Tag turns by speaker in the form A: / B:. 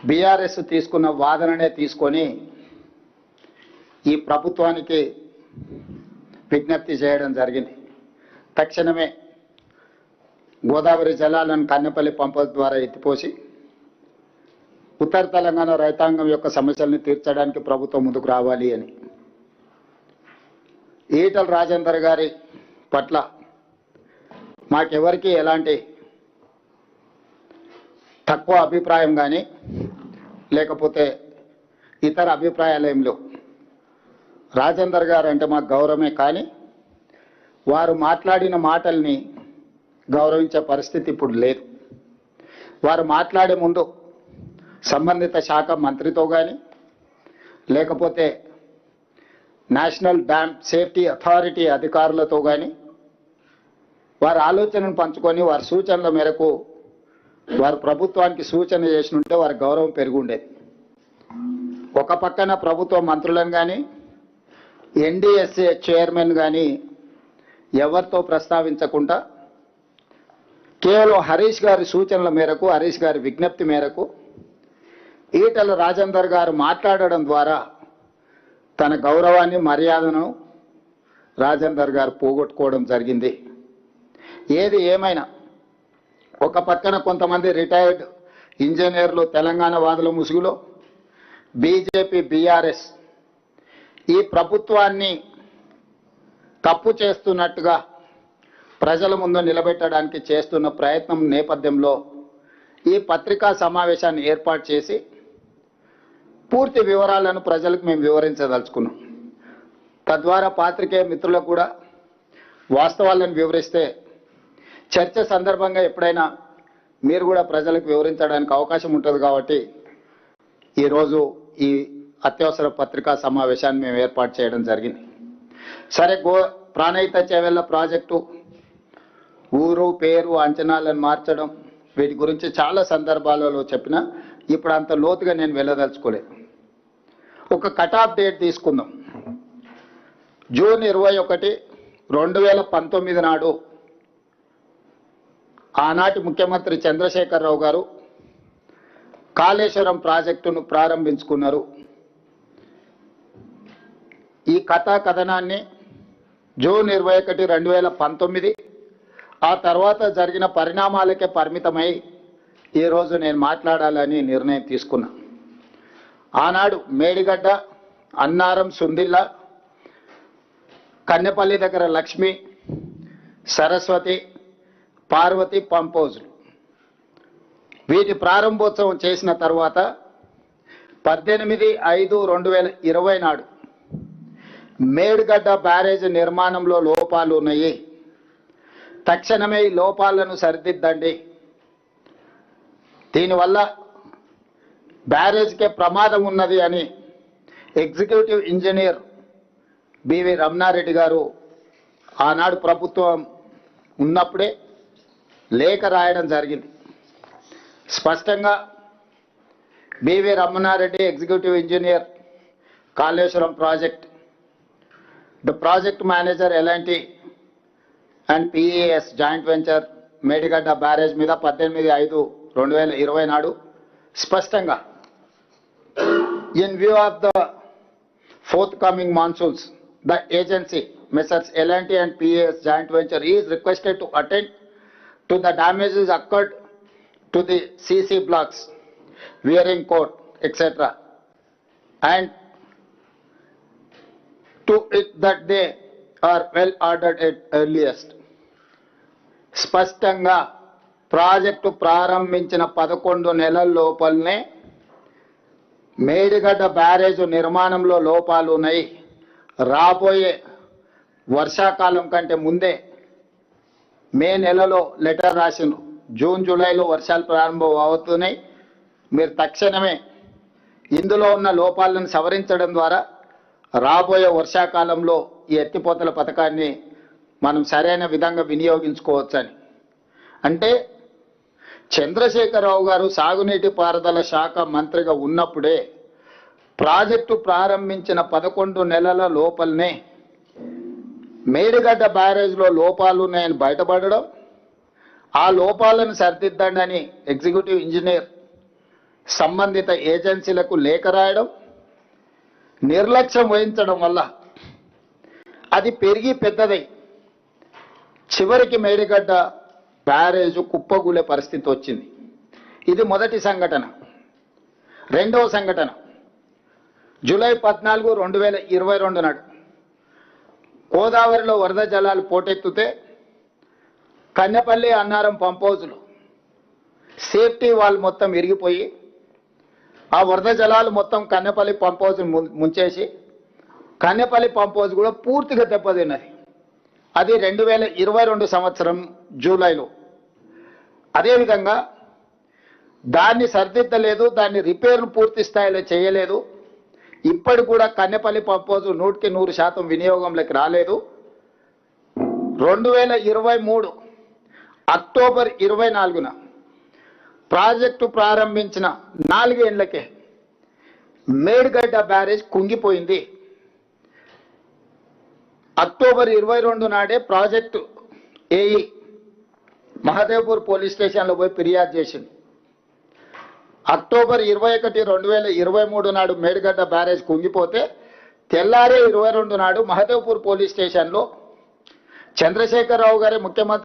A: BRS తీసుకున్న వాదననే తీసుకొని ఈ ప్రభుత్వానికి విజ్ఞప్తి చేయడం జరిగింది. తక్షణమే గోదావరి జలాలను కన్నెపల్లి పంపుల ద్వారా ఎత్తిపోసి ఉత్తర తెలంగాణ రైతాంగం యొక్క సమస్యలను తీర్చడానికి ప్రభుత్వం ముందుకు రావాలి అని. ఈటల రాజేందర్ గారి పట్ల మాకెవరికి ఎలాంటి తక్కువ అభిప్రాయం కానీ లేకపోతే ఇతర అభిప్రాయాలు ఏం లేవు. రాజేందర్ గారు అంటే మాకు గౌరవమే, కానీ వారు మాట్లాడిన మాటల్ని గౌరవించే పరిస్థితి ఇప్పుడు లేదు. వారు మాట్లాడే ముందు సంబంధిత శాఖ మంత్రితో కానీ లేకపోతే నేషనల్ డ్యామ్ సేఫ్టీ అథారిటీ అధికారులతో కానీ వారి ఆలోచనను పంచుకొని వారి సూచనల మేరకు వారు ప్రభుత్వానికి సూచన చేసినుంటే వారి గౌరవం పెరిగి ఉండేది. ఒక పక్కన ప్రభుత్వ మంత్రులను కానీ ఎన్డీఎస్ఏ చైర్మన్ కానీ ఎవరితో ప్రస్తావించకుండా కేవలం హరీష్ గారి సూచనల మేరకు, హరీష్ గారి విజ్ఞప్తి మేరకు ఈటల రాజేందర్ గారు మాట్లాడడం ద్వారా తన గౌరవాన్ని, మర్యాదను రాజేందర్ గారు పోగొట్టుకోవడం జరిగింది. ఏది ఏమైనా ఒక పక్కన కొంతమంది రిటైర్డ్ ఇంజనీర్లు తెలంగాణ వాదుల ముసుగులో బీజేపీ, బీఆర్ఎస్ ఈ ప్రభుత్వాన్ని తప్పు చేస్తున్నట్టుగా ప్రజల ముందు నిలబెట్టడానికి చేస్తున్న ప్రయత్నం నేపథ్యంలో ఈ పత్రికా సమావేశాన్ని ఏర్పాటు చేసి పూర్తి వివరాలను ప్రజలకు మేము వివరించదలుచుకున్నాం. తద్వారా పాత్రికేయ మిత్రులకు కూడా వాస్తవాలను వివరిస్తే చర్చ సందర్భంగా ఎప్పుడైనా మీరు కూడా ప్రజలకు వివరించడానికి అవకాశం ఉంటుంది. కాబట్టి ఈరోజు ఈ అత్యవసర పత్రికా సమావేశాన్ని మేము ఏర్పాటు చేయడం జరిగింది. సరే, ప్రాణహిత చేవెళ్ల ప్రాజెక్టు ఊరు, పేరు, అంచనాలను మార్చడం వీటి గురించి చాలా సందర్భాలలో చెప్పినా ఇప్పుడు అంత లోతుగా నేను వెళ్ళదలుచుకోలేదు. ఒక కట్ ఆఫ్ డేట్ తీసుకుందాం. జూన్ 21, 2019 నాడు ఆనాటి ముఖ్యమంత్రి చంద్రశేఖరరావు గారు కాళేశ్వరం ప్రాజెక్టును ప్రారంభించుకున్నారు. ఈ కథనాన్ని జూన్ 21, 2019 ఆ తర్వాత జరిగిన పరిణామాలకే పరిమితమై ఈరోజు నేను మాట్లాడాలని నిర్ణయం తీసుకున్నా. ఆనాడు మేడిగడ్డ, అన్నారం, సుందిల్ల, కన్నెపల్లి దగ్గర లక్ష్మి, సరస్వతి, పార్వతి పంపోజులు వీటి ప్రారంభోత్సవం చేసిన తర్వాత 18/5/2020 నాడు మేడిగడ్డ బ్యారేజ్ నిర్మాణంలో లోపాలు ఉన్నాయి, తక్షణమే ఈ లోపాలను సరిదిద్దండి, దీనివల్ల బ్యారేజ్కే ప్రమాదం ఉన్నది అని ఎగ్జిక్యూటివ్ ఇంజనీర్ బివి రమణారెడ్డి గారు ఆనాడు ప్రభుత్వం ఉన్నప్పుడే లేఖ రాయడం జరిగింది. స్పష్టంగా B V Ramana Reddy, executive engineer, Kaleshwaram project, the project manager L and T and PAS joint venture Medigadda barrage మీద 18/5/2020 నాడు స్పష్టంగా in view of the forthcoming monsoons the agency messrs L and T and PAS joint venture is requested to attend to the damages accord to the CC blocks, wearing coat etcetera and to it that they are well ordered at earliest. స్పష్టంగా project ప్రారంభించిన 11 నెలల లోపలనే Medigadda barrage నిర్మాణంలో లోపాలు ఉన్నాయి, రాబోయే వర్షాకాలం కంటే ముందే మే నెలలో లెటర్ రాసిన, జూన్ జూలైలో వర్షాలు ప్రారంభం అవుతున్నాయి, మీరు తక్షణమే ఇందులో ఉన్న లోపాలను సవరించడం ద్వారా రాబోయే వర్షాకాలంలో ఈ ఎత్తిపోతల పథకాన్ని మనం సరైన విధంగా వినియోగించుకోవచ్చని. అంటే చంద్రశేఖరరావు గారు సాగునీటి పారుదల శాఖ మంత్రిగా ఉన్నప్పుడే ప్రాజెక్టు ప్రారంభించిన 11 నెలల లోపలనే మేడిగడ్డ బ్యారేజ్లో లోపాలు ఉన్నాయని బయటపడడం, ఆ లోపాలను సరిదిద్దండి అని ఎగ్జిక్యూటివ్ ఇంజనీర్ సంబంధిత ఏజెన్సీలకు లేఖ రాయడం, నిర్లక్ష్యం వహించడం వల్ల అది పెరిగి పెద్దదై చివరికి మేడిగడ్డ బ్యారేజ్ కుప్పగూలే పరిస్థితి వచ్చింది. ఇది మొదటి సంఘటన. రెండవ సంఘటన జూలై 14, 2022 నాడు గోదావరిలో వరద జలాలు పోటెత్తుతే కన్నెపల్లి, అన్నారం పంప్ హౌజులు సేఫ్టీ వాల్ మొత్తం ఇరిగిపోయి ఆ వరద జలాలు మొత్తం కన్నెపల్లి పంప్ హౌజ్ ముంచేసి కన్నెపల్లి పంప్ హౌజ్ కూడా పూర్తిగా దెబ్బతిన్నది. అది 2022 సంవత్సరం జూలైలో. అదేవిధంగా దాన్ని సరిదిద్దలేదు, దాన్ని రిపేర్ను పూర్తి స్థాయిలో చేయలేదు. ఇప్పటి కూడా కన్నెపల్లి పంప్ హౌజ్ 100% వినియోగంలోకి రాలేదు. 2023 అక్టోబర్ 24న ప్రాజెక్టు ప్రారంభించిన 4 ఏళ్లకే మేడిగడ్డ బ్యారేజ్ కుంగిపోయింది. అక్టోబర్ 22 నాడే ప్రాజెక్టు ఏఈ మహదేవ్పూర్ పోలీస్ స్టేషన్లో పోయి ఫిర్యాదు చేసింది. అక్టోబర్ 21, 2023 నాడు మేడిగడ్డ బ్యారేజ్ కుంగిపోతే తెల్లారే 22 నాడు మహదేవ్పూర్ పోలీస్ స్టేషన్లో చంద్రశేఖరరావు గారి ముఖ్యమంత్రి